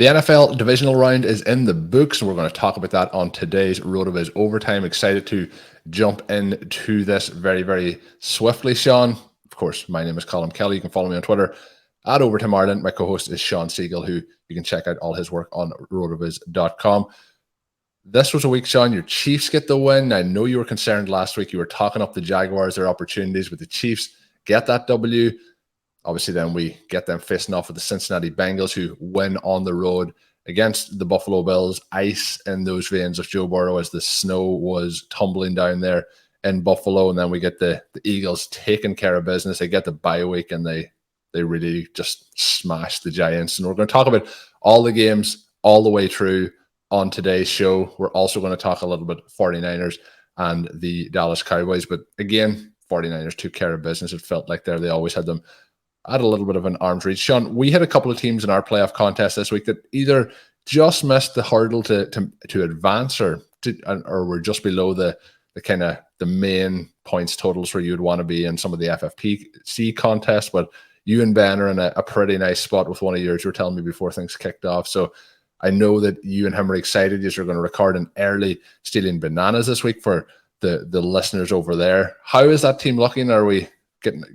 The NFL Divisional Round is in the books, and we're going to talk about that on today's RotoViz Overtime. Excited to jump into this very, very swiftly, Shawn. Of course, my name is Colm Kelly. You can follow me on Twitter at Overtime Ireland. My co-host is Shawn Siegele, who you can check out all his work on rotoviz.com. This was a week, Shawn. Your Chiefs get the win. I know you were concerned last week. You were talking up the Jaguars, their opportunities with the Chiefs. Get that W. Obviously, then we get them facing off with the Cincinnati Bengals, who win on the road against the Buffalo Bills. Ice in those veins of Joe Burrow as the snow was tumbling down there in Buffalo. And then we get the Eagles taking care of business. They get the bye week, and they really just smash the Giants. And we're going to talk about all the games all the way through on today's show. We're also going to talk a little bit 49ers and the Dallas Cowboys. But again, 49ers took care of business. It felt like they always had them at a little bit of an arm's reach. Shawn, we had a couple of teams in our playoff contest this week that either just missed the hurdle to advance or were just below the kind of the main points totals where you'd want to be in some of the FFPC contests. But you and Ben are in a pretty nice spot with one of yours. You were telling me before things kicked off. So I know that you and him are excited. You're going to record an early Stealing Bananas this week for the listeners over there. How is that team looking? Are we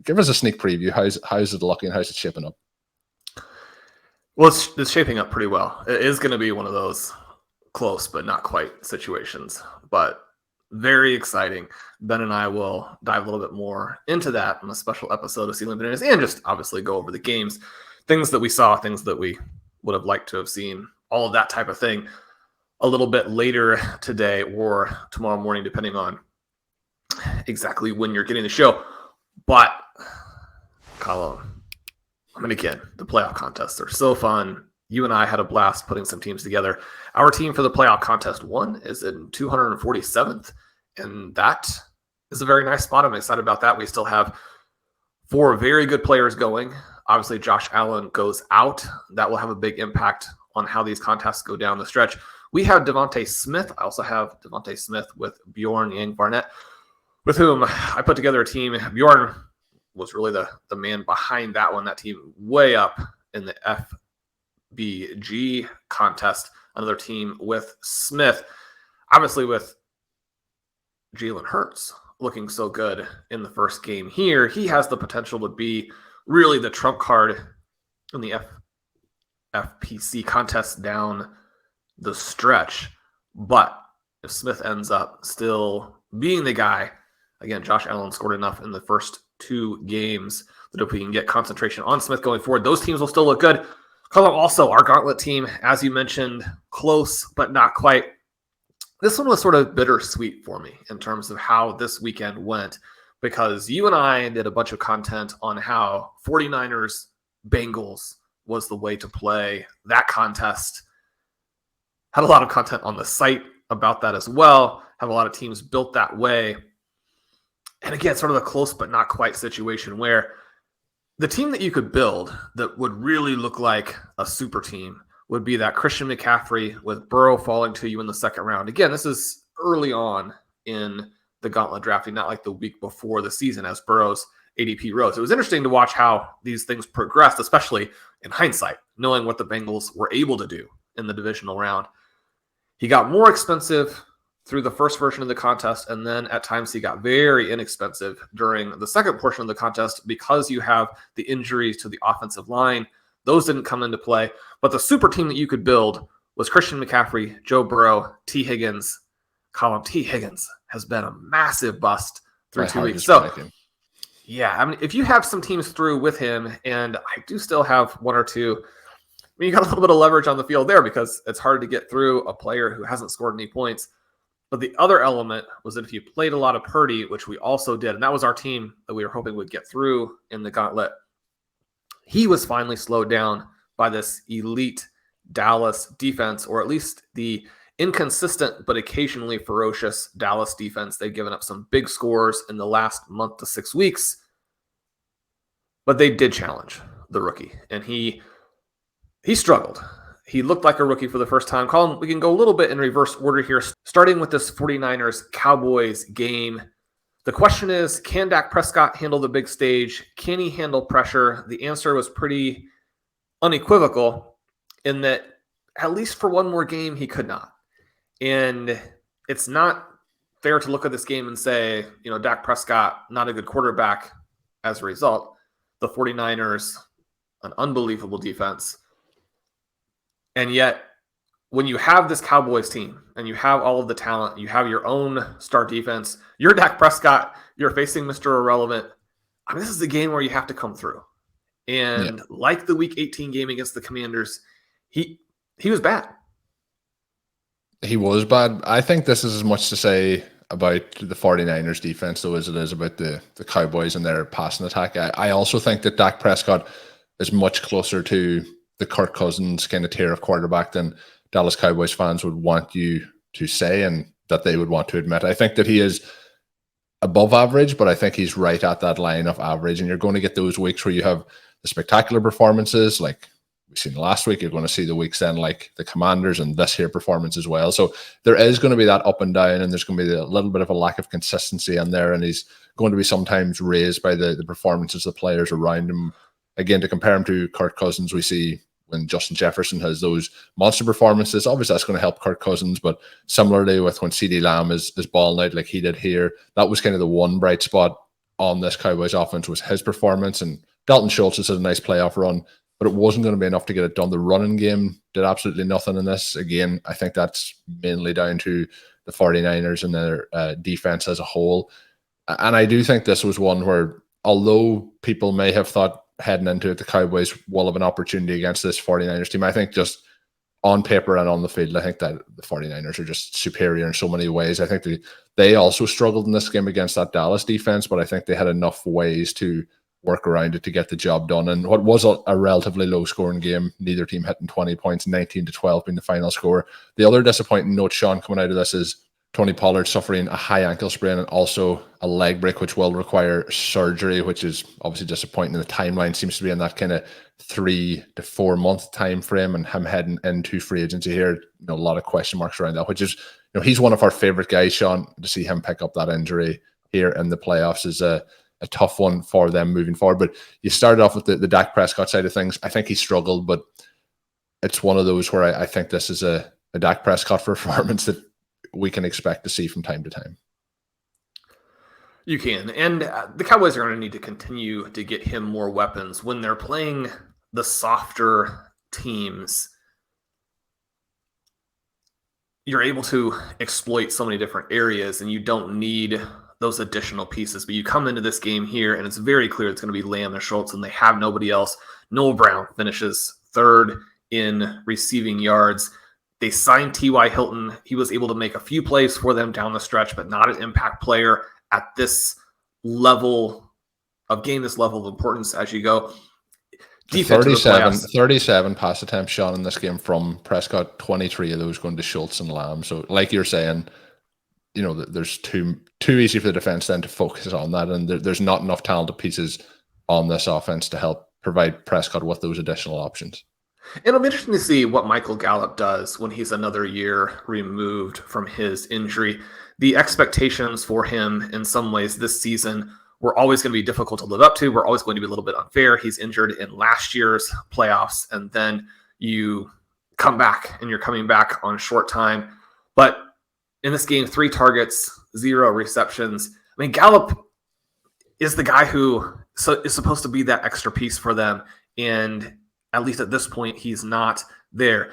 give us a sneak preview? How's it looking? How's it shaping up? Well, it's shaping up pretty well. It is going to be one of those close but not quite situations, but very exciting. Ben and I will dive a little bit more into that in a special episode of Stealing Bananas and just obviously go over the games, things that we saw, things that we would have liked to have seen, all of that type of thing a little bit later today or tomorrow morning, depending on exactly when you're getting the show. But, Colm, again, the playoff contests are so fun. You and I had a blast putting some teams together. Our team for the playoff contest one is in 247th, and that is a very nice spot. I'm excited about that. We still have 4 very good players going. Obviously, Josh Allen goes out. That will have a big impact on how these contests go down the stretch. We have Devontae Smith. I also have Devontae Smith with Bjorn Yang Barnett, with whom I put together a team. Bjorn was really the man behind that one. That team way up in the FBG contest. Another team with Smith. Obviously with Jalen Hurts looking so good in the first game here, he has the potential to be really the trump card in the FFPC contest down the stretch. But if Smith ends up still being the guy, again, Josh Allen scored enough in the first 2 games that if we can get concentration on Smith going forward, those teams will still look good. Colm, also, our gauntlet team, as you mentioned, close but not quite. This one was sort of bittersweet for me in terms of how this weekend went, because you and I did a bunch of content on how 49ers Bengals was the way to play that contest. Had a lot of content on the site about that as well. Have a lot of teams built that way. And again, sort of a close but not quite situation where the team that you could build that would really look like a super team would be that Christian McCaffrey with Burrow falling to you in the second round. Again, this is early on in the gauntlet drafting, not like the week before the season as Burrow's ADP rose. It was interesting to watch how these things progressed, especially in hindsight, knowing what the Bengals were able to do in the divisional round. He got more expensive through the first version of the contest, and then at times he got very inexpensive during the second portion of the contest because you have the injuries to the offensive line. Those didn't come into play, but the super team that you could build was Christian McCaffrey, Joe Burrow, T. Higgins. Colm, T. Higgins has been a massive bust through 2 weeks. So, yeah, I mean, if you have some teams through with him, and I do still have 1 or 2, I mean, you got a little bit of leverage on the field there because it's hard to get through a player who hasn't scored any points. But the other element was that if you played a lot of Purdy, which we also did, and that was our team that we were hoping would get through in the gauntlet, he was finally slowed down by this elite Dallas defense, or at least the inconsistent but occasionally ferocious Dallas defense. They've given up some big scores in the last month to 6 weeks, but they did challenge the rookie, and he struggled. He looked like a rookie for the first time. Colm, we can go a little bit in reverse order here, starting with this 49ers Cowboys game. The question is, can Dak Prescott handle the big stage? Can he handle pressure? The answer was pretty unequivocal in that at least for one more game, he could not. And it's not fair to look at this game and say, Dak Prescott, not a good quarterback as a result. The 49ers, an unbelievable defense. And yet, when you have this Cowboys team and you have all of the talent, you have your own star defense, you're Dak Prescott, you're facing Mr. Irrelevant. I mean, this is the game where you have to come through. And like the Week 18 game against the Commanders, he was bad. He was bad. I think this is as much to say about the 49ers defense, though, as it is about the Cowboys and their passing attack. I also think that Dak Prescott is much closer to the Kirk Cousins kind of tier of quarterback than Dallas Cowboys fans would want you to say and that they would want to admit. I think that he is above average, but I think he's right at that line of average. And you're going to get those weeks where you have the spectacular performances like we've seen last week. You're going to see the weeks then like the Commanders and this here performance as well. So there is going to be that up and down, and there's going to be a little bit of a lack of consistency in there. And he's going to be sometimes raised by the performances of the players around him. Again, to compare him to Kirk Cousins, we see when Justin Jefferson has those monster performances, obviously that's going to help Kirk Cousins, but similarly with when Ceedee Lamb is balling out like he did here, that was kind of the one bright spot on this Cowboys offense was his performance. And Dalton Schultz has had a nice playoff run, but it wasn't going to be enough to get it done. The running game did absolutely nothing in this. Again, I think that's mainly down to the 49ers and their defense as a whole. And I do think this was one where, although people may have thought heading into it, the Cowboys will have an opportunity against this 49ers team, I think just on paper and on the field, I think that the 49ers are just superior in so many ways. I think they also struggled in this game against that Dallas defense, but I think they had enough ways to work around it to get the job done. And what was a relatively low-scoring game, neither team hitting 20 points, 19-12 being the final score. The other disappointing note, Shawn, coming out of this is Tony Pollard suffering a high ankle sprain and also a leg break, which will require surgery, which is obviously disappointing. The timeline seems to be in that kind of 3 to 4 month time frame, and him heading into free agency here, a lot of question marks around that, which is, he's one of our favorite guys, Shawn. To see him pick up that injury here in the playoffs is a tough one for them moving forward. But you started off with the Dak Prescott side of things. I think he struggled, but it's one of those where I think this is a Dak Prescott performance that we can expect to see from time to time. You can. And the Cowboys are going to need to continue to get him more weapons when they're playing the softer teams. You're able to exploit so many different areas, and you don't need those additional pieces. But you come into this game here, and it's very clear it's going to be Lamb and Schultz, and they have nobody else. Noah Brown finishes third in receiving yards. They signed T.Y. Hilton. He was able to make a few plays for them down the stretch, but not an impact player at this level of game, this level of importance as you go. 37 pass attempts, Shawn, in this game from Prescott, 23 of those going to Schultz and Lamb. So like you're saying, there's too easy for the defense then to focus on that, and there's not enough talented pieces on this offense to help provide Prescott with those additional options. It'll be interesting to see what Michael Gallup does when he's another year removed from his injury. The expectations for him in some ways this season were always going to be difficult to live up to. We're always going to be a little bit unfair. He's injured in last year's playoffs, and then you come back and you're coming back on short time. But in this game, 3 targets, 0 receptions. I mean, Gallup is the guy who is supposed to be that extra piece for them, and at least at this point, he's not there.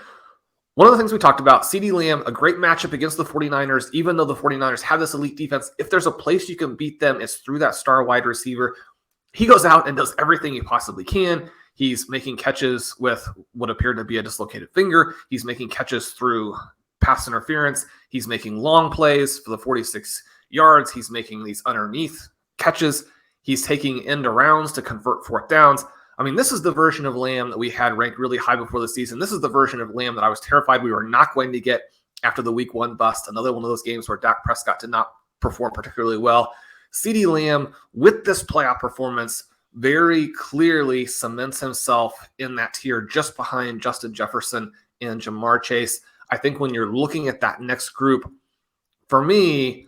One of the things we talked about, Ceedee Lamb, a great matchup against the 49ers, even though the 49ers have this elite defense. If there's a place you can beat them, it's through that star wide receiver. He goes out and does everything he possibly can. He's making catches with what appeared to be a dislocated finger. He's making catches through pass interference. He's making long plays for the 46 yards. He's making these underneath catches. He's taking end arounds to convert fourth downs. I mean, this is the version of Lamb that we had ranked really high before the season. This is the version of Lamb that I was terrified we were not going to get after the week 1 bust. Another one of those games where Dak Prescott did not perform particularly well. Ceedee Lamb, with this playoff performance, very clearly cements himself in that tier just behind Justin Jefferson and Jamar Chase. I think when you're looking at that next group, for me,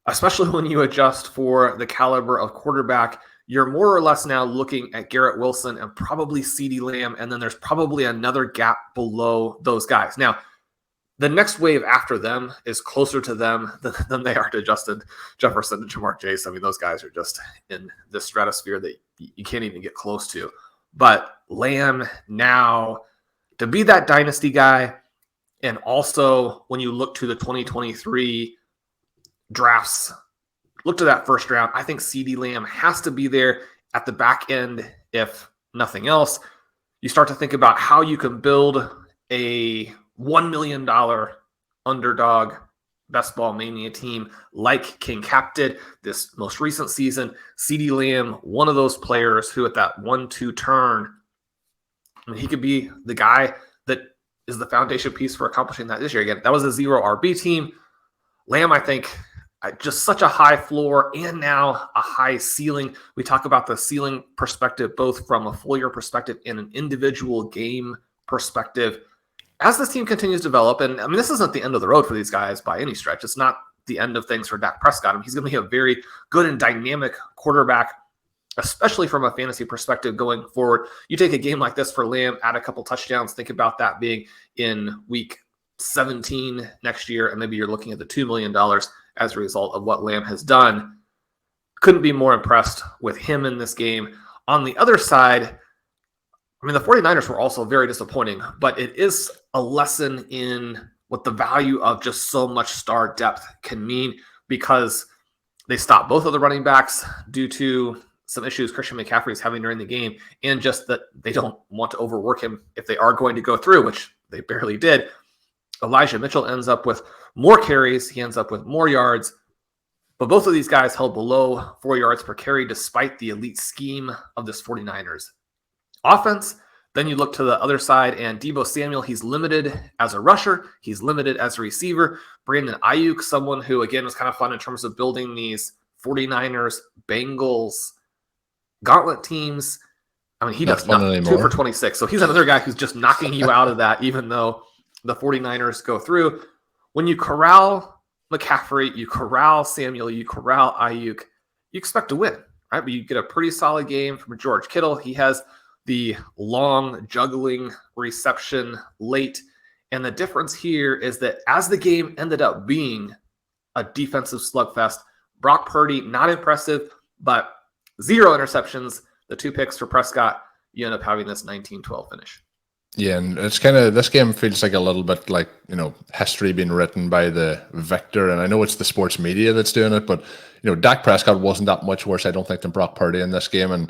especially when you adjust for the caliber of quarterback, you're more or less now looking at Garrett Wilson and probably Ceedee Lamb, and then there's probably another gap below those guys. Now, the next wave after them is closer to them than they are to Justin Jefferson and Jamar Chase. I mean, those guys are just in the stratosphere that you can't even get close to. But Lamb now, to be that dynasty guy, and also when you look to the 2023 drafts, look to that first round, I think Ceedee Lamb has to be there at the back end, if nothing else. You start to think about how you can build a $1 million underdog best ball mania team like King Cap did this most recent season. Ceedee Lamb, one of those players who at that 1-2 turn, I mean, he could be the guy that is the foundation piece for accomplishing that this year. Again, that was a 0 RB team. Lamb, I think, just such a high floor and now a high ceiling. We talk about the ceiling perspective, both from a full year perspective and an individual game perspective. As this team continues to develop, and I mean, this isn't the end of the road for these guys by any stretch. It's not the end of things for Dak Prescott. I mean, he's going to be a very good and dynamic quarterback, especially from a fantasy perspective going forward. You take a game like this for Lamb, add a couple touchdowns, think about that being in week 17 next year, and maybe you're looking at the $2 million as a result of what Lamb has done. Couldn't be more impressed with him in this game. On the other side, I mean, the 49ers were also very disappointing, but it is a lesson in what the value of just so much star depth can mean, because they stopped both of the running backs due to some issues Christian McCaffrey is having during the game, and just that they don't want to overwork him if they are going to go through, which they barely did. Elijah Mitchell ends up with more carries. He ends up with more yards. But both of these guys held below 4 yards per carry despite the elite scheme of this 49ers offense. Then you look to the other side, and Deebo Samuel, he's limited as a rusher. He's limited as a receiver. Brandon Ayuk, someone who, again, was kind of fun in terms of building these 49ers, Bengals, gauntlet teams. I mean, he does nothing. 2 for 26. So he's another guy who's just knocking you out of that, even though the 49ers go through. When you corral McCaffrey, you corral Samuel, you corral Ayuk, you expect to win, right? But you get a pretty solid game from George Kittle. He has the long juggling reception late. And the difference here is that as the game ended up being a defensive slugfest, Brock Purdy, not impressive, but 0 interceptions, the 2 picks for Prescott, you end up having this 19-12 finish. Yeah, and it's kind of, this game feels like a little bit like, you know, history being written by the victor. And I know it's the sports media that's doing it, but, you know, Dak Prescott wasn't that much worse, I don't think, than Brock Purdy in this game. And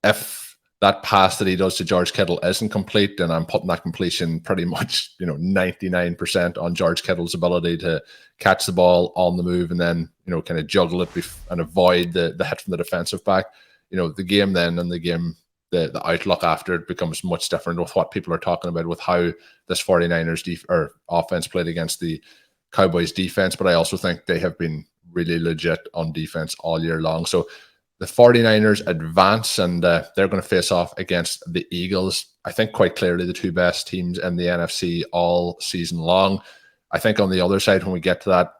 if that pass that he does to George Kittle isn't complete, then I'm putting that completion pretty much, you know, 99% on George Kittle's ability to catch the ball on the move and then, you know, kind of juggle it and avoid the hit from the defensive back. You know, the game then and the game, the outlook after it becomes much different with what people are talking about with how this 49ers offense played against the Cowboys defense. But I also think they have been really legit on defense all year long. So the 49ers advance, and they're going to face off against the Eagles. I think quite clearly the 2 best teams in the NFC all season long. I think on the other side, when we get to that,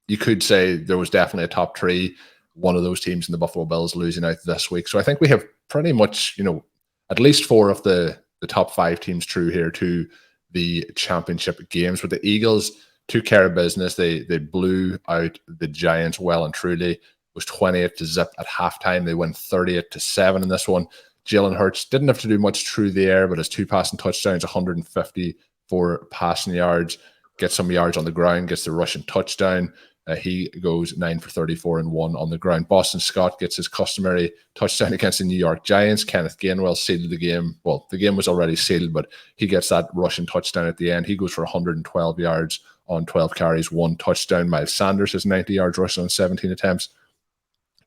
you could say there was definitely a top 3. One of those teams in the Buffalo Bills losing out this week. So I think we have pretty much, you know, at least 4 of the top 5 teams through here to the championship games. With the Eagles, took care of business. They blew out the Giants well and truly. It was 28-0 at halftime. They win 38-7 in this one. Jalen Hurts didn't have to do much through the air, but his 2 passing touchdowns, 154 passing yards, gets some yards on the ground, gets the rushing touchdown. He goes 9 for 34 and 1 on the ground. Boston Scott gets his customary touchdown against the New York Giants. Kenneth Gainwell sealed the game. Well, the game was already sealed, but he gets that rushing touchdown at the end. He goes for 112 yards on 12 carries, 1 touchdown. Miles Sanders has 90 yards rushing on 17 attempts.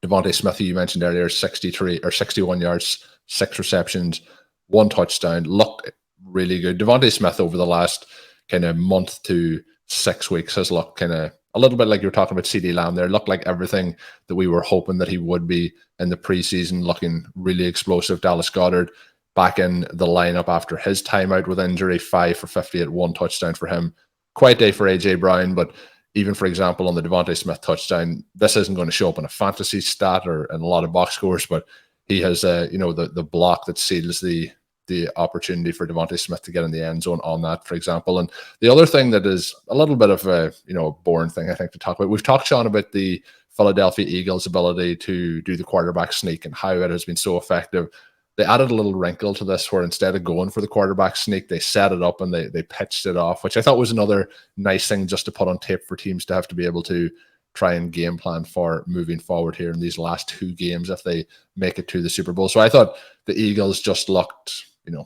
Devontae Smith, who you mentioned earlier, 61 yards, 6 receptions, 1 touchdown. Looked really good. Devontae Smith over the last kind of month to 6 weeks has looked kind of a little bit like you were talking about Ceedee Lamb there. Looked like everything that we were hoping that he would be in the preseason, looking really explosive. Dallas Goedert back in the lineup after his timeout with injury, 5 for 50 at 1 touchdown for him. Quiet day for A.J. Brown, but even, for example, on the Devontae Smith touchdown, this isn't going to show up in a fantasy stat or in a lot of box scores, but he has the block that seals the opportunity for Devontae Smith to get in the end zone on that, for example. And the other thing that is a little bit of a boring thing, I think, to talk about. We've talked, Shawn, about the Philadelphia Eagles' ability to do the quarterback sneak and how it has been so effective. They added a little wrinkle to this where instead of going for the quarterback sneak, they set it up and they pitched it off, which I thought was another nice thing just to put on tape for teams to have to be able to try and game plan for moving forward here in these last 2 games if they make it to the Super Bowl. So I thought the Eagles just looked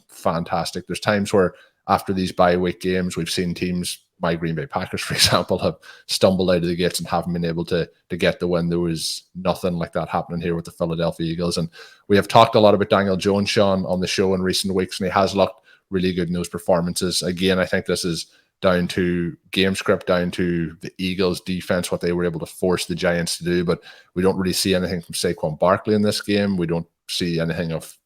fantastic. There's times where after these bye week games, we've seen teams, my Green Bay Packers, for example, have stumbled out of the gates and haven't been able to get the win. There was nothing like that happening here with the Philadelphia Eagles. And we have talked a lot about Daniel Jones, Shawn, on the show in recent weeks, and he has looked really good in those performances. Again, I think this is down to game script, down to the Eagles defense, what they were able to force the Giants to do. But we don't really see anything from Saquon Barkley in this game. We don't see anything of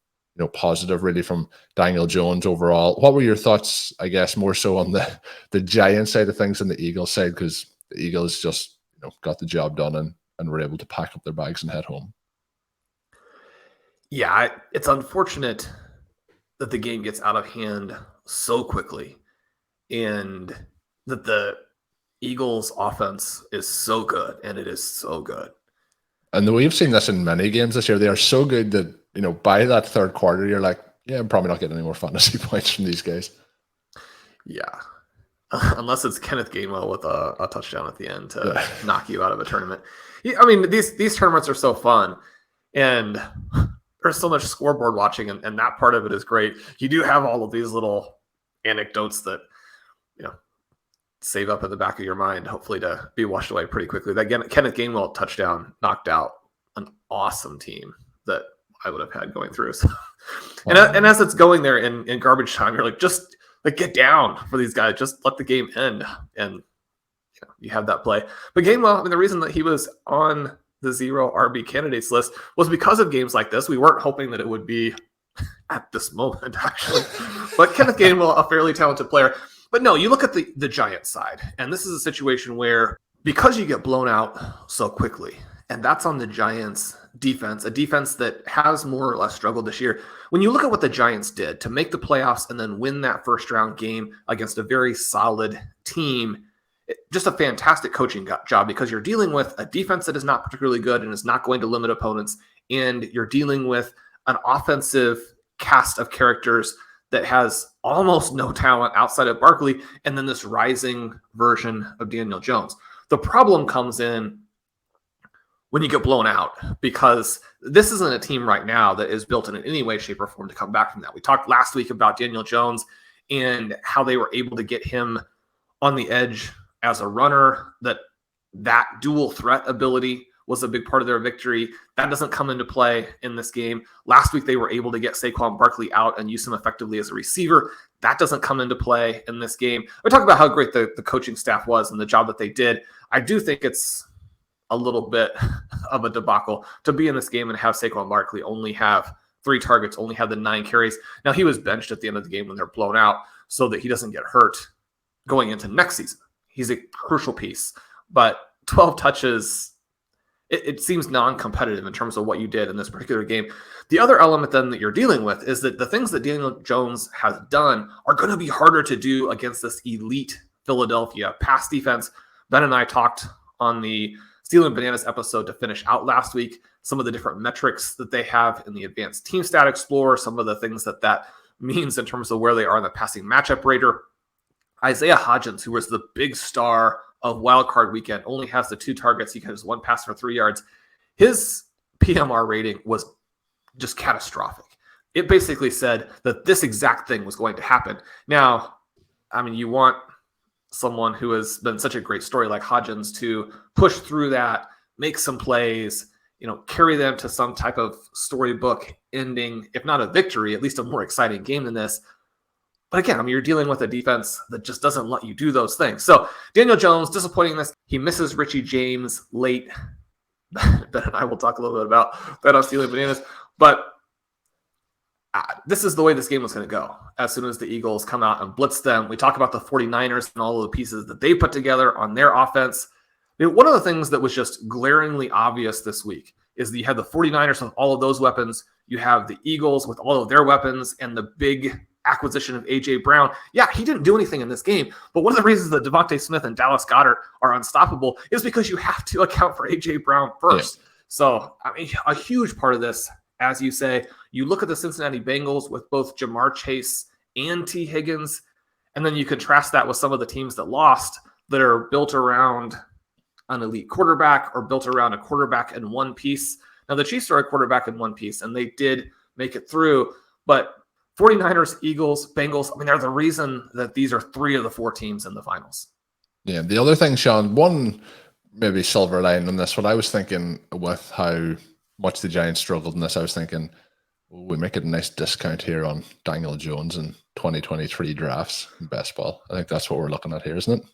positive really from Daniel Jones overall. What were your thoughts, I guess, more so on the Giants side of things than the Eagles side? Because the Eagles just got the job done and were able to pack up their bags and head home. Yeah, it's unfortunate that the game gets out of hand so quickly and that the Eagles offense is so good, and it is so good. And we've seen this in many games this year. They are so good that, by that third quarter, you're like, yeah, I'm probably not getting any more fantasy points from these guys. Yeah. Unless it's Kenneth Gainwell with a touchdown at the end to knock you out of a tournament. I mean, these tournaments are so fun, and there's so much scoreboard watching, and that part of it is great. You do have all of these little anecdotes that, save up in the back of your mind, hopefully to be washed away pretty quickly. That Kenneth Gainwell touchdown knocked out an awesome team that I would have had going through. So, and as it's going there in garbage time, you're like, just get down for these guys. Just let the game end. And you have that play. But Gainwell, I mean, the reason that he was on the 0 RB candidates list was because of games like this. We weren't hoping that it would be at this moment, actually. But Kenneth Gainwell, a fairly talented player. But no, you look at the Giants side, and this is a situation where, because you get blown out so quickly, and that's on the Giants defense, a defense that has more or less struggled this year. When you look at what the Giants did to make the playoffs and then win that first round game against a very solid team, just a fantastic coaching job, because you're dealing with a defense that is not particularly good and is not going to limit opponents. And you're dealing with an offensive cast of characters that has almost no talent outside of Barkley, and then this rising version of Daniel Jones. The problem comes in when you get blown out, because this isn't a team right now that is built in any way, shape, or form to come back from that. We talked last week about Daniel Jones and how they were able to get him on the edge as a runner, that dual threat ability was a big part of their victory. That doesn't come into play in this game. Last week, they were able to get Saquon Barkley out and use him effectively as a receiver. That doesn't come into play in this game. We talk about how great the coaching staff was and the job that they did. I do think it's a little bit of a debacle to be in this game and have Saquon Barkley only have 3 targets, only have the 9 carries. Now, he was benched at the end of the game when they're blown out so that he doesn't get hurt going into next season. He's a crucial piece, but 12 touches, it seems non-competitive in terms of what you did in this particular game. The other element then that you're dealing with is that the things that Daniel Jones has done are going to be harder to do against this elite Philadelphia pass defense. Ben and I talked on the Stealing Bananas episode to finish out last week, some of the different metrics that they have in the Advanced Team Stat Explorer, some of the things that means in terms of where they are in the passing matchup rater. Isaiah Hodgins, who was the big star of Wildcard Weekend, only has the 2 targets. He has 1 pass for 3 yards. His PMR rating was just catastrophic. It basically said that this exact thing was going to happen. Now, I mean, you want someone who has been such a great story like Hodgins to push through that, make some plays, carry them to some type of storybook ending, if not a victory, at least a more exciting game than this. But again, I mean, you're dealing with a defense that just doesn't let you do those things. So Daniel Jones, disappointing in this. He misses Richie James late. Ben and I will talk a little bit about that on Stealing Bananas. But this is the way this game was going to go. As soon as the Eagles come out and blitz them, we talk about the 49ers and all of the pieces that they put together on their offense. I mean, one of the things that was just glaringly obvious this week is that you have the 49ers with all of those weapons. You have the Eagles with all of their weapons and the big acquisition of A.J. Brown. Yeah, he didn't do anything in this game, but one of the reasons that Devontae Smith and Dallas Goedert are unstoppable is because you have to account for A.J. Brown first. Yeah. So, I mean, a huge part of this, as you say, you look at the Cincinnati Bengals with both Jamar Chase and T. Higgins, and then you contrast that with some of the teams that lost that are built around an elite quarterback or built around a quarterback in one piece. Now, the Chiefs are a quarterback in one piece, and they did make it through, but 49ers, Eagles, Bengals, I mean, they're the reason that these are 3 of the 4 teams in the finals. Yeah, the other thing, Shawn, one maybe silver line on this, what I was thinking with how much the Giants struggled in this, I was thinking, we make it a nice discount here on Daniel Jones in 2023 drafts in best ball. I think that's what we're looking at here, isn't it?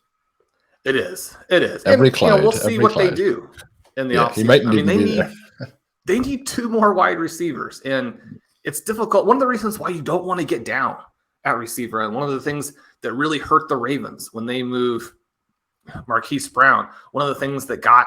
It is. It is. Every cloud. We'll see what they do in the offseason. They need 2 more wide receivers, and it's difficult. One of the reasons why you don't want to get down at receiver, and one of the things that really hurt the Ravens when they move Marquise Brown, one of the things that got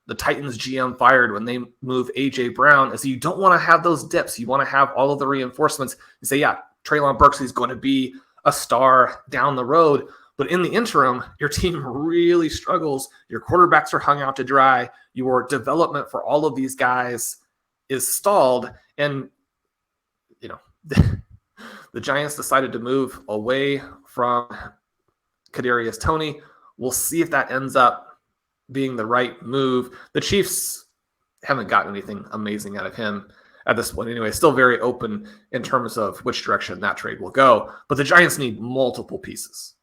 the Titans GM fired when they move A.J. Brown is you don't want to have those dips. You want to have all of the reinforcements. You say, yeah, Treylon Burks is going to be a star down the road. But in the interim, your team really struggles. Your quarterbacks are hung out to dry. Your development for all of these guys is stalled. And, you know, the Giants decided to move away from Kadarius Toney. We'll see if that ends up being the right move. The Chiefs haven't gotten anything amazing out of him at this point anyway. Still very open in terms of which direction that trade will go. But the Giants need multiple pieces.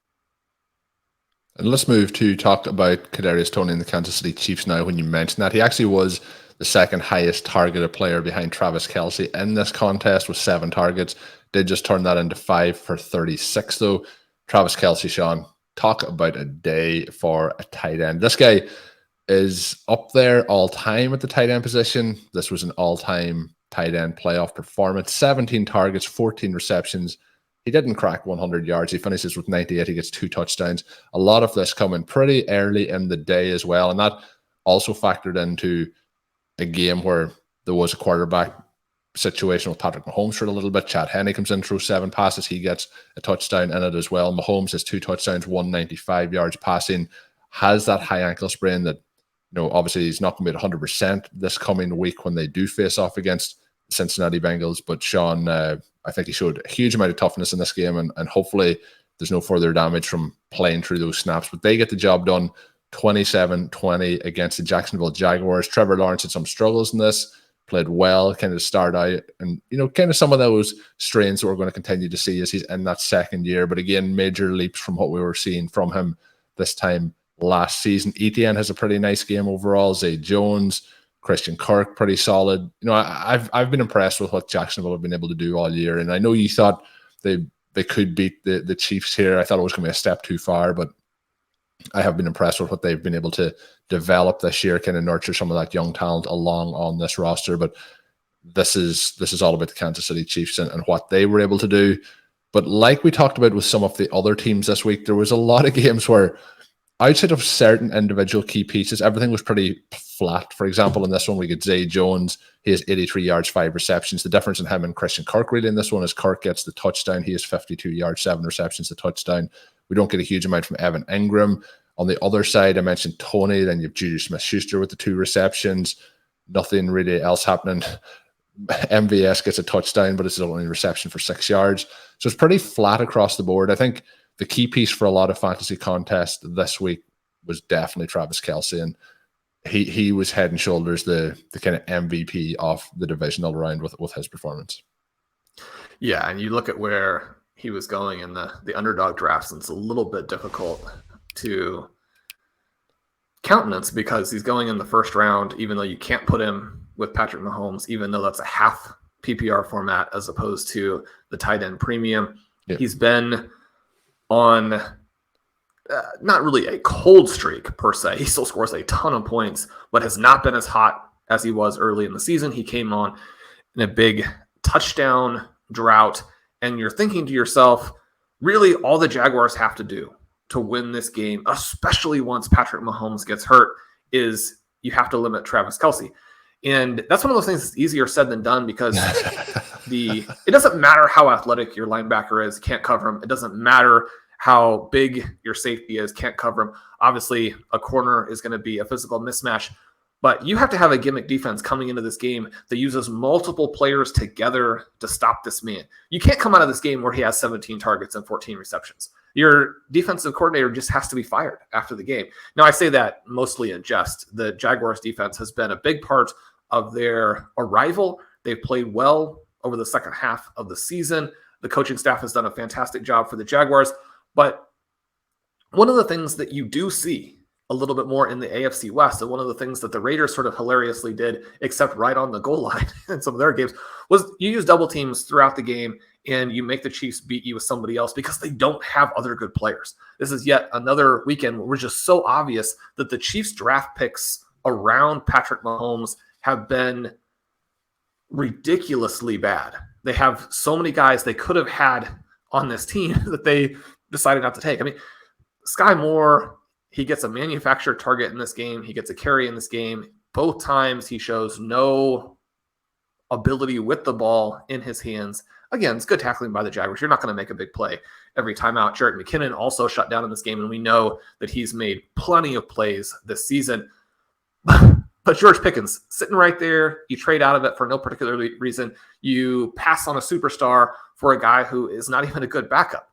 And let's move to talk about Kadarius Toney and the Kansas City Chiefs now. When you mentioned that, he actually was the second highest targeted player behind Travis Kelce in this contest with 7 targets. Did just turn that into 5 for 36 though. Travis Kelce, Shawn, talk about a day for a tight end. This guy is up there all time at the tight end position. This was an all-time tight end playoff performance. 17 targets, 14 receptions. He didn't crack 100 yards. He finishes with 98. He gets 2 touchdowns. A lot of this coming pretty early in the day as well. And that also factored into a game where there was a quarterback situation with Patrick Mahomes for a little bit. Chad Henne comes in, throws 7 passes. He gets a touchdown in it as well. Mahomes has 2 touchdowns, 195 yards passing. Has that high ankle sprain that, you know, obviously he's not going to be at 100% this coming week when they do face off against the Cincinnati Bengals. But Shawn, I think he showed a huge amount of toughness in this game, and hopefully there's no further damage from playing through those snaps. But they get the job done 27-20 against the Jacksonville Jaguars. Trevor Lawrence had some struggles in this, played well, kind of start out, and, you know, kind of some of those strains that we're going to continue to see as he's in that second year. But again, major leaps from what we were seeing from him this time last season. Etienne has a pretty nice game overall. Zay Jones, Christian Kirk, pretty solid. You know, I've been impressed with what Jacksonville have been able to do all year, and I know you thought they could beat the Chiefs here. I thought it was going to be a step too far, but I have been impressed with what they've been able to develop this year, kind of nurture some of that young talent along on this roster. But this is all about the Kansas City Chiefs and what they were able to do. But like we talked about with some of the other teams this week, there was a lot of games where outside of certain individual key pieces, everything was pretty flat. For example, in this one, we get Zay Jones. He has 83 yards, 5 receptions. The difference in him and Christian Kirk really in this one is Kirk gets the touchdown. He has 52 yards, 7 receptions, the touchdown. We don't get a huge amount from Evan Ingram. On the other side, I mentioned Toney. Then you have Juju Smith-Schuster with the 2 receptions. Nothing really else happening. MVS gets a touchdown, but it's his only reception for 6 yards. So it's pretty flat across the board. I think the key piece for a lot of fantasy contests this week was definitely Travis Kelce, and he was head and shoulders the kind of MVP of the divisional round with his performance. Yeah, and you look at where he was going in the underdog drafts, and it's a little bit difficult to countenance because he's going in the first round, even though you can't put him with Patrick Mahomes, even though that's a half PPR format as opposed to the tight end premium. Yeah. He's been on not really a cold streak per se. He still scores a ton of points, but has not been as hot as he was early in the season. He came on in a big touchdown drought, and you're thinking to yourself, really all the Jaguars have to do to win this game, especially once Patrick Mahomes gets hurt, is you have to limit Travis Kelce. And that's one of those things that's easier said than done because it doesn't matter how athletic your linebacker is, can't cover him. It doesn't matter how big your safety is, can't cover him. Obviously, a corner is going to be a physical mismatch, but you have to have a gimmick defense coming into this game that uses multiple players together to stop this man. You can't come out of this game where he has 17 targets and 14 receptions. Your defensive coordinator just has to be fired after the game. Now, I say that mostly in jest. The Jaguars defense has been a big part of their arrival. They've played well over the second half of the season. The coaching staff has done a fantastic job for the Jaguars. But one of the things that you do see a little bit more in the AFC West, and one of the things that the Raiders sort of hilariously did, except right on the goal line in some of their games, was you use double teams throughout the game and you make the Chiefs beat you with somebody else because they don't have other good players. This is yet another weekend where we're just so obvious that the Chiefs draft picks around Patrick Mahomes have been ridiculously bad. They have so many guys they could have had on this team that they decided not to take. I mean, Sky Moore, he gets a manufactured target in this game. He gets a carry in this game. Both times he shows no ability with the ball in his hands. Again, it's good tackling by the Jaguars. You're not going to make a big play every time out. Jarrett McKinnon also shut down in this game, and we know that he's made plenty of plays this season. But George Pickens, sitting right there, you trade out of it for no particular reason. You pass on a superstar for a guy who is not even a good backup.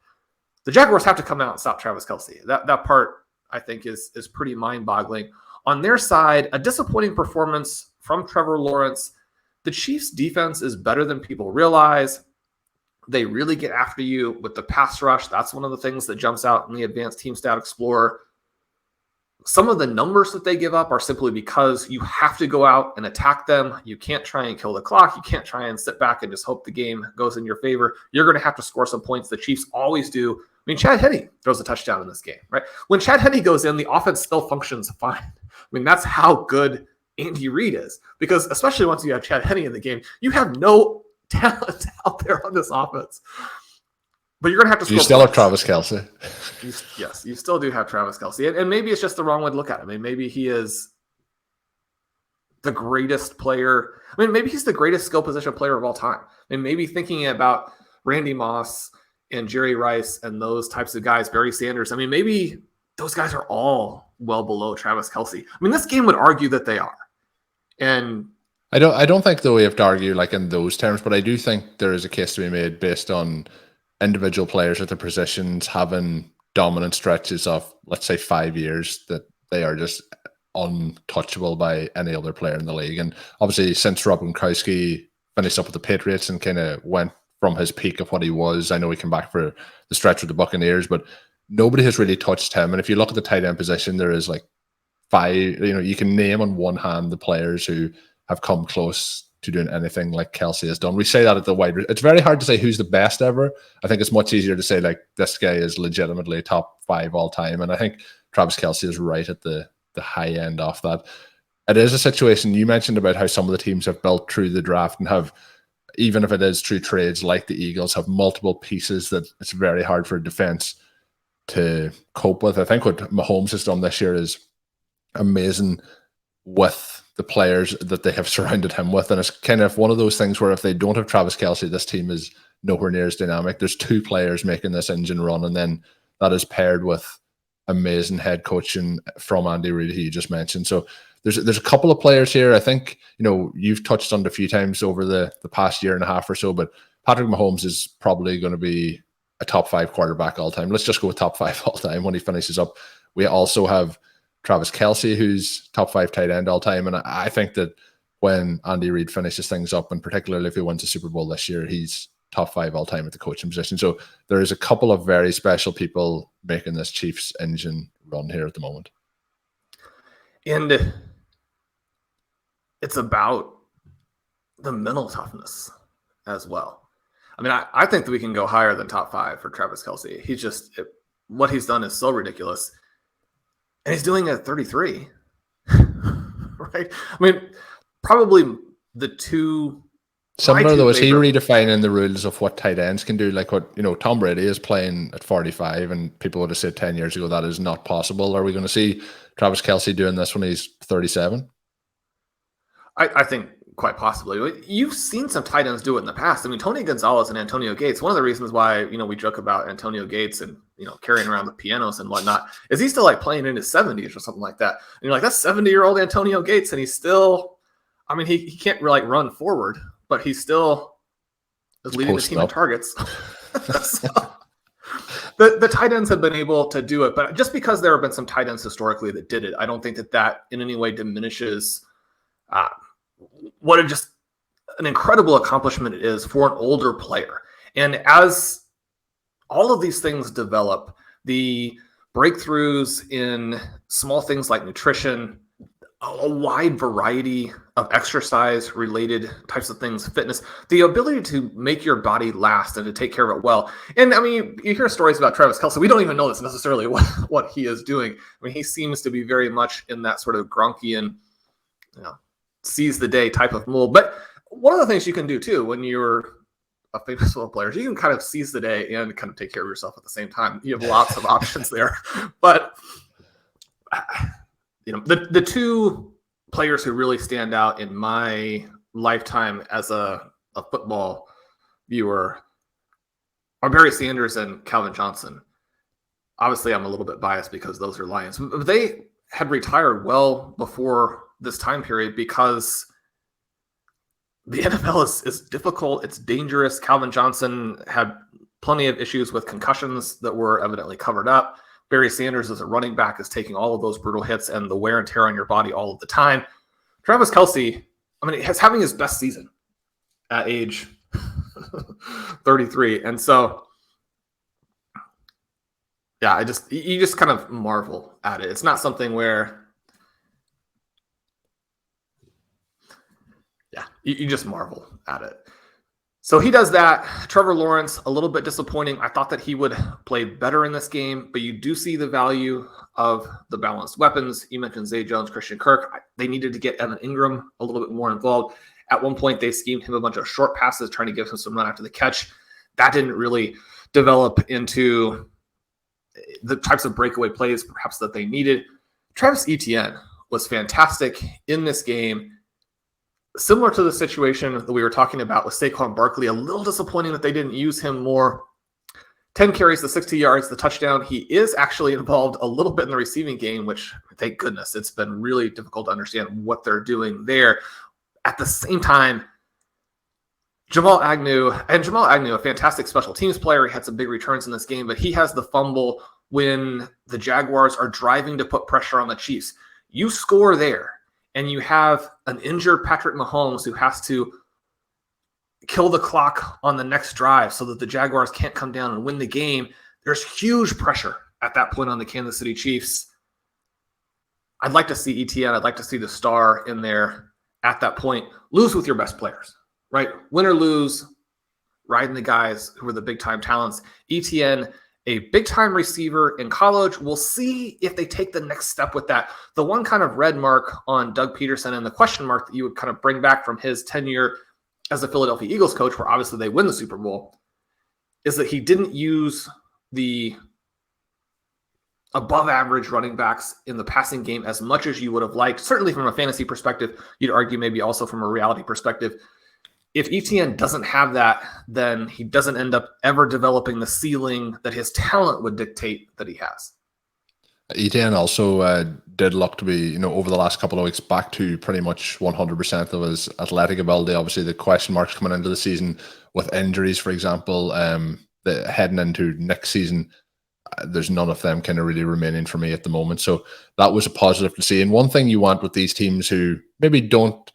The Jaguars have to come out and stop Travis Kelce. That part, I think, is pretty mind-boggling. On their side, a disappointing performance from Trevor Lawrence. The Chiefs' defense is better than people realize. They really get after you with the pass rush. That's one of the things that jumps out in the Advanced Team Stat Explorer. Some of the numbers that they give up are simply because you have to go out and attack them. You can't try and kill the clock. You can't try and sit back and just hope the game goes in your favor. You're going to have to score some points. The Chiefs always do. I mean, Chad Henne throws a touchdown in this game, right? When Chad Henne goes in, the offense still functions fine. I mean, that's how good Andy Reid is, because especially once you have Chad Henne in the game, you have no talent out there on this offense. But you're going to have to score. You still have Travis Kelce. Yes, you still do have Travis Kelce. And maybe it's just the wrong way to look at it. I mean, maybe he is the greatest player. I mean, maybe he's the greatest skill position player of all time. I mean, maybe thinking about Randy Moss and Jerry Rice and those types of guys, Barry Sanders, I mean, maybe those guys are all well below Travis Kelce. I mean, this game would argue that they are. And I don't think, though, we have to argue like in those terms, but I do think there is a case to be made based on individual players at the positions having dominant stretches of, let's say, 5 years that they are just untouchable by any other player in the league. And obviously, since Rob Gronkowski finished up with the Patriots and kind of went from his peak of what he was, I know he came back for the stretch with the Buccaneers, but nobody has really touched him. And if you look at the tight end position, there is like 5, you can name on one hand the players who have come close to doing anything like Kelce has done. We say that at the wide. It's very hard to say who's the best ever. I think it's much easier to say like this guy is legitimately top 5 all time. And I think Travis Kelce is right at the high end of that. It is a situation you mentioned about how some of the teams have built through the draft and have, even if it is through trades like the Eagles, have multiple pieces that it's very hard for defense to cope with. I think what Mahomes has done this year is amazing with the players that they have surrounded him with. And it's kind of one of those things where if they don't have Travis Kelce, this team is nowhere near as dynamic. There's 2 players making this engine run, and then that is paired with amazing head coaching from Andy Reid, who you just mentioned. So there's a couple of players here. I think, you've touched on it a few times over the past year and a half or so, but Patrick Mahomes is probably going to be a top 5 quarterback all time. Let's just go with top 5 all time when he finishes up. We also have Travis Kelce, who's top 5 tight end all time. And I think that when Andy Reid finishes things up, and particularly if he wins the Super Bowl this year, he's top 5 all time at the coaching position. So there is a couple of very special people making this Chiefs engine run here at the moment. And it's about the mental toughness as well. I mean, I think that we can go higher than top 5 for Travis Kelce. What he's done is so ridiculous. And he's doing it at 33, right? I mean, probably the two. Similar though, is he redefining the rules of what tight ends can do? Like what, Tom Brady is playing at 45, and people would have said 10 years ago that is not possible. Are we going to see Travis Kelce doing this when he's 37? I think quite possibly. You've seen some tight ends do it in the past. I mean, Tony Gonzalez and Antonio Gates, one of the reasons why, we joke about Antonio Gates and, carrying around the pianos and whatnot, is he's still like playing in his 70s or something like that. And you're like, that's 70-year-old Antonio Gates. And he's still, I mean, he can't really like run forward, but he still is leading the team in targets. So, the tight ends have been able to do it. But just because there have been some tight ends historically that did it, I don't think that in any way diminishes what just an incredible accomplishment it is for an older player. And as all of these things develop, the breakthroughs in small things like nutrition, a wide variety of exercise related types of things, fitness, the ability to make your body last and to take care of it well. And I mean, you hear stories about Travis Kelce. We don't even know this necessarily what he is doing. I mean, he seems to be very much in that sort of Gronkian, seize the day type of mold. But one of the things you can do too when you're a famous football player is you can kind of seize the day and kind of take care of yourself at the same time. You have lots of options there. But the two players who really stand out in my lifetime as a football viewer are Barry Sanders and Calvin Johnson. Obviously, I'm a little bit biased because those are Lions, but they had retired well before this time period because the NFL is difficult. It's dangerous. Calvin Johnson had plenty of issues with concussions that were evidently covered up. Barry Sanders as a running back is taking all of those brutal hits and the wear and tear on your body all of the time. Travis Kelce, I mean, he's having his best season at age 33. And so, yeah, you just kind of marvel at it. It's not something where, you just marvel at it. So he does that. Trevor Lawrence, a little bit disappointing. I thought that he would play better in this game, but you do see the value of the balanced weapons. You mentioned Zay Jones, Christian Kirk. They needed to get Evan Ingram a little bit more involved. At one point, they schemed him a bunch of short passes, trying to give him some run after the catch. That didn't really develop into the types of breakaway plays perhaps that they needed. Travis Etienne was fantastic in this game. Similar to the situation that we were talking about with Saquon Barkley, a little disappointing that they didn't use him more. 10 carries to 60 yards, the touchdown. He is actually involved a little bit in the receiving game, which, thank goodness, it's been really difficult to understand what they're doing there. At the same time, Jamal Agnew, a fantastic special teams player. He had some big returns in this game, but he has the fumble when the Jaguars are driving to put pressure on the Chiefs. You score there, and you have an injured Patrick Mahomes who has to kill the clock on the next drive so that the Jaguars can't come down and win the game. There's huge pressure at that point on the Kansas City Chiefs. I'd like to see ETN. I'd like to see the star in there at that point. Lose with your best players, right? Win or lose, riding the guys who are the big-time talents. ETN, a big-time receiver in college. We'll see if they take the next step with that. The one kind of red mark on Doug Peterson and the question mark that you would kind of bring back from his tenure as the Philadelphia Eagles coach, where obviously they win the Super Bowl, is that he didn't use the above-average running backs in the passing game as much as you would have liked. Certainly from a fantasy perspective, you'd argue maybe also from a reality perspective. If ETN doesn't have that, then he doesn't end up ever developing the ceiling that his talent would dictate that he has. ETN also did look to be, over the last couple of weeks back to pretty much 100% of his athletic ability. Obviously, the question marks coming into the season with injuries, for example, heading into next season, there's none of them kind of really remaining for me at the moment. So that was a positive to see. And one thing you want with these teams who maybe don't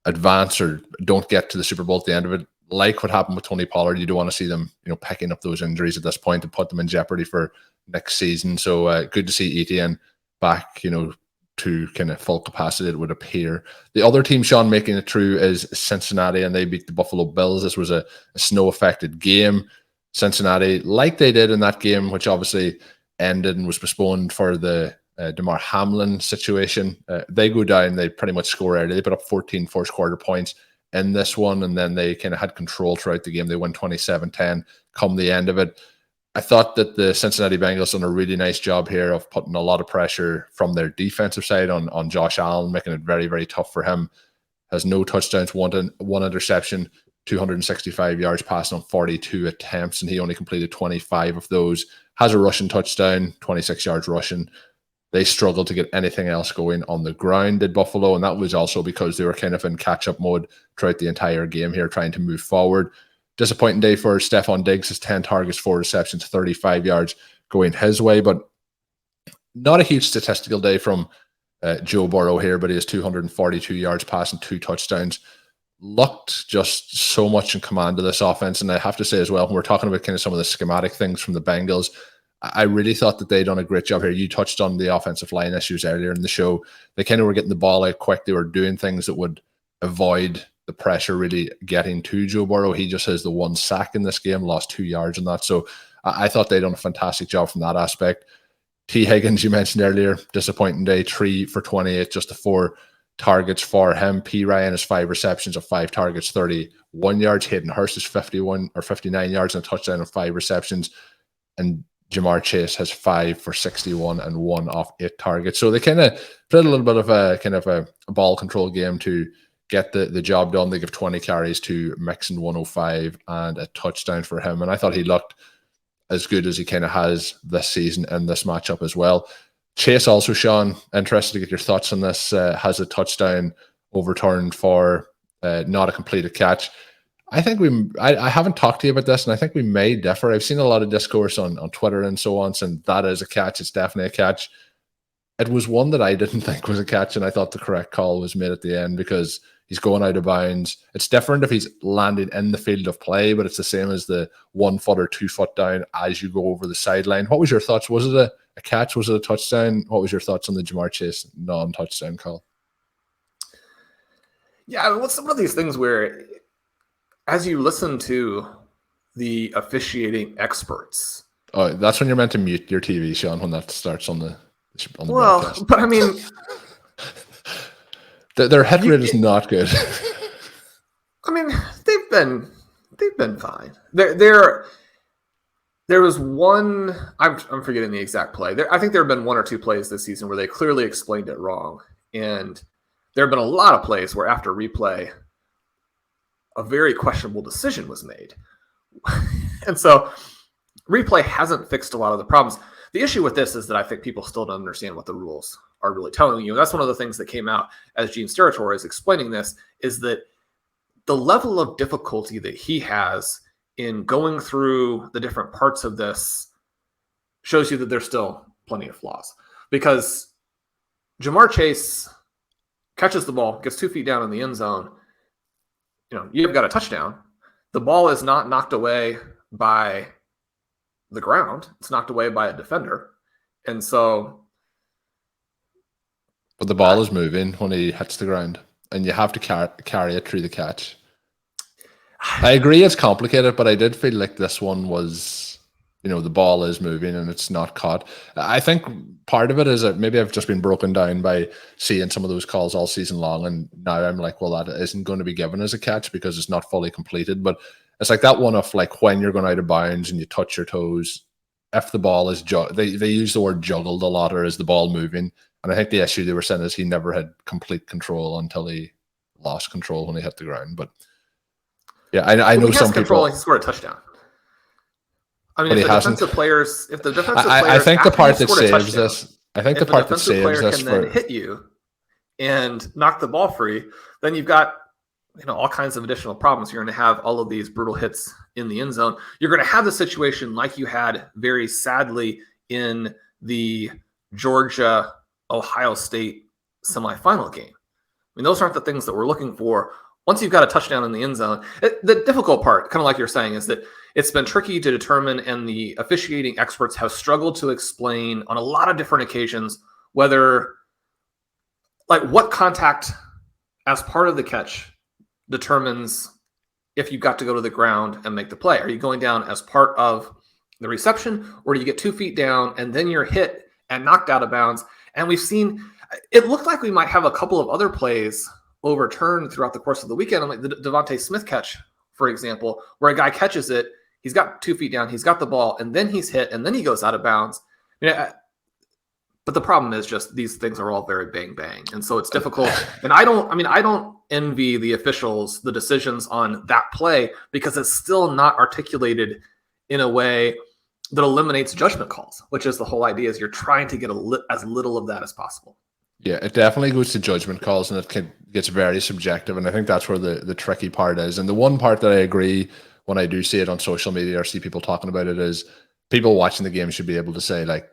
advance or don't get to the Super Bowl at the end of it, like what happened with Tony Pollard, you don't want to see them, picking up those injuries at this point and put them in jeopardy for next season. So good to see ETN back, to kind of full capacity, it would appear. The other team, Shawn, making it through is Cincinnati, and they beat the Buffalo Bills. This was a snow-affected game. Cincinnati, like they did in that game, which obviously ended and was postponed for the DeMar Hamlin situation. They go down, they pretty much score early. They put up 14 first quarter points in this one, and then they kind of had control throughout the game. They won 27-10 come the end of it. I thought that the Cincinnati Bengals done a really nice job here of putting a lot of pressure from their defensive side on Josh Allen, making it very, very tough for him. has no touchdowns, one interception, 265 yards passing on 42 attempts, and he only completed 25 of those. Has a rushing touchdown, 26 yards rushing. They struggled to get anything else going on the ground, did Buffalo, and that was also because they were kind of in catch-up mode throughout the entire game here, trying to move forward. Disappointing day for Stephon Diggs, his 10 targets, 4 receptions, 35 yards going his way, but not a huge statistical day from Joe Burrow here, but he has 242 yards passing, 2 touchdowns. Looked just so much in command of this offense, and I have to say as well, when we're talking about kind of some of the schematic things from the Bengals, I really thought that they'd done a great job here. You touched on the offensive line issues earlier in the show. They kind of were getting the ball out quick. They were doing things that would avoid the pressure really getting to Joe Burrow. He just has the 1 sack in this game, lost 2 yards in that. So I thought they'd done a fantastic job from that aspect. T. Higgins, you mentioned earlier, disappointing day, 3 for 28, just the 4 targets for him. P. Ryan has 5 receptions of 5 targets, 31 yards. Hayden Hurst is 51 or 59 yards and a touchdown of 5 receptions. And Jamar Chase has 5 for 61 and 1 off 8 targets. So they kind of played a little bit of a kind of a ball control game to get the job done. They give 20 carries to Mixon, 105 and a touchdown for him. And I thought he looked as good as he kind of has this season in this matchup as well. Chase also, Shawn, interested to get your thoughts on this, has a touchdown overturned for not a completed catch. I think I haven't talked to you about this, and I think we may differ. I've seen a lot of discourse on Twitter and so on, saying that is a catch. It's definitely a catch. It was one that I didn't think was a catch, and I thought the correct call was made at the end because he's going out of bounds. It's different if he's landed in the field of play, but it's the same as the 1 foot or 2 foot down as you go over the sideline. What was your thoughts? Was it a catch? Was it a touchdown? What was your thoughts on the Jamar Chase non-touchdown call? Yeah, well, some of these things where as you listen to the officiating experts. Oh, that's when you're meant to mute your TV, Shawn, when that starts on the broadcast. But I mean, their hit rate is not good. I mean, they've been fine. There was one. I'm forgetting the exact play. I think there have been 1 or 2 plays this season where they clearly explained it wrong, and there have been a lot of plays where after replay, a very questionable decision was made. And so replay hasn't fixed a lot of the problems. The issue with this is that I think people still don't understand what the rules are really telling you. That's one of the things that came out as Gene Steratore is explaining this, is that the level of difficulty that he has in going through the different parts of this shows you that there's still plenty of flaws. Because Jamar Chase catches the ball, gets 2 feet down in the end zone, you've got a touchdown. The ball is not knocked away by the ground. It's knocked away by a defender. And so... But the ball is moving when he hits the ground, and you have to carry it through the catch. I agree it's complicated, but I did feel like this one was, the ball is moving and it's not caught. I think part of it is that maybe I've just been broken down by seeing some of those calls all season long, and now I'm like, well, that isn't going to be given as a catch because it's not fully completed. But it's like that one of like when you're going out of bounds and you touch your toes, if the ball is they use the word juggled a lot, or is the ball moving? And I think the issue they were saying is he never had complete control until he lost control when he hit the ground. But yeah, I know some people. He scored a touchdown. I mean, if the defensive players, I think the part that saves this, I think the part that saves this can then hit you and knock the ball free, then you've got all kinds of additional problems. You're going to have all of these brutal hits in the end zone. You're going to have the situation like you had very sadly in the Georgia-Ohio State semifinal game. I mean, those aren't the things that we're looking for. Once you've got a touchdown in the end zone, the difficult part, kind of like you're saying, is that it's been tricky to determine, and the officiating experts have struggled to explain on a lot of different occasions whether, like, what contact as part of the catch determines if you've got to go to the ground and make the play. Are you going down as part of the reception, or do you get 2 feet down and then you're hit and knocked out of bounds? And we've seen, it looked like we might have a couple of other plays overturned throughout the course of the weekend, like the Devontae Smith catch, for example, where a guy catches it, he's got 2 feet down, he's got the ball, and then he's hit, and then he goes out of bounds. But the problem is just these things are all very bang bang, and so it's difficult. And I don't envy the officials, the decisions on that play, because it's still not articulated in a way that eliminates judgment calls, which is the whole idea, is you're trying to get as little of that as possible. Yeah, it definitely goes to judgment calls, and gets very subjective. And I think that's where the tricky part is. And the one part that I agree when I do see it on social media or see people talking about it is people watching the game should be able to say, like,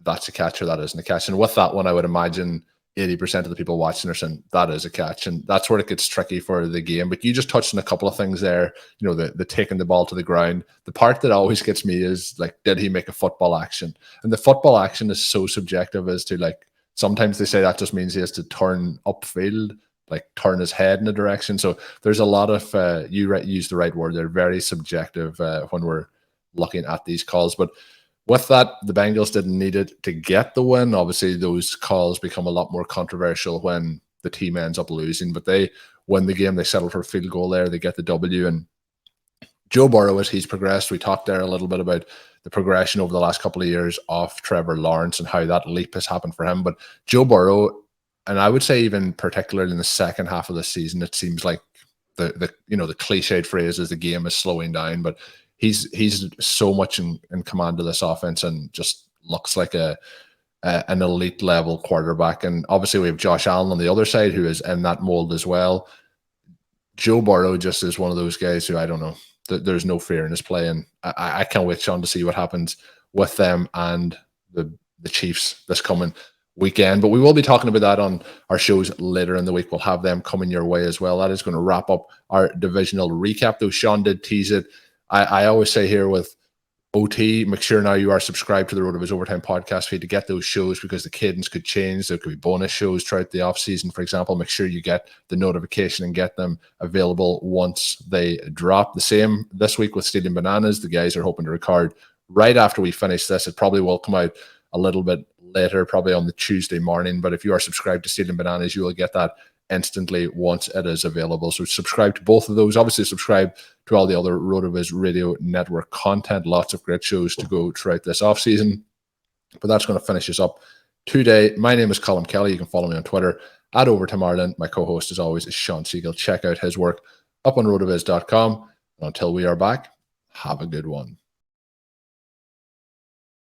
that's a catch or that isn't a catch. And with that one, I would imagine 80% of the people watching are saying that is a catch. And that's where it gets tricky for the game. But you just touched on a couple of things there, you know, the taking the ball to the ground. The part that always gets me is, like, did he make a football action? And the football action is so subjective as to, like, sometimes they say that just means he has to turn upfield, like turn his head in a direction. So there's a lot of, you use the right word, they're very subjective when we're looking at these calls. But with that, the Bengals didn't need it to get the win. Obviously, those calls become a lot more controversial when the team ends up losing. But they win the game. They settle for a field goal there. They get the W. And Joe Burrow, as he's progressed, we talked there a little bit about the progression over the last couple of years of Trevor Lawrence and how that leap has happened for him. But Joe Burrow, and I would say even particularly in the second half of the season, it seems like the cliched phrase is the game is slowing down, but he's so much in command of this offense and just looks like an elite level quarterback. And obviously we have Josh Allen on the other side, who is in that mold as well. Joe Burrow just is one of those guys who, I don't know, there's no fear in his play. And I can't wait, Shawn, to see what happens with them and the Chiefs this coming weekend. But we will be talking about that on our shows later in the week. We'll have them coming your way as well. That is going to wrap up our divisional recap, though Shawn did tease it. I always say here with OT, make sure now you are subscribed to the RotoViz Overtime podcast feed to get those shows, because the cadence could change. There could be bonus shows throughout the off season, for example. Make sure you get the notification and get them available once they drop. The same this week with Stealing Bananas. The guys are hoping to record right after we finish this. It probably will come out a little bit later, probably on the Tuesday morning. But if you are subscribed to Stealing Bananas, you will get that instantly once it is available. So subscribe to both of those. Obviously subscribe to all the other RotoViz Radio Network content. Lots of great shows to go throughout this offseason. But that's going to finish us up today. My name is Colm Kelly. You can follow me on Twitter at Overtime Ireland. My co-host, as always, is Shawn Siegele. Check out his work up on rotoviz.com. Until we are back, have a good one.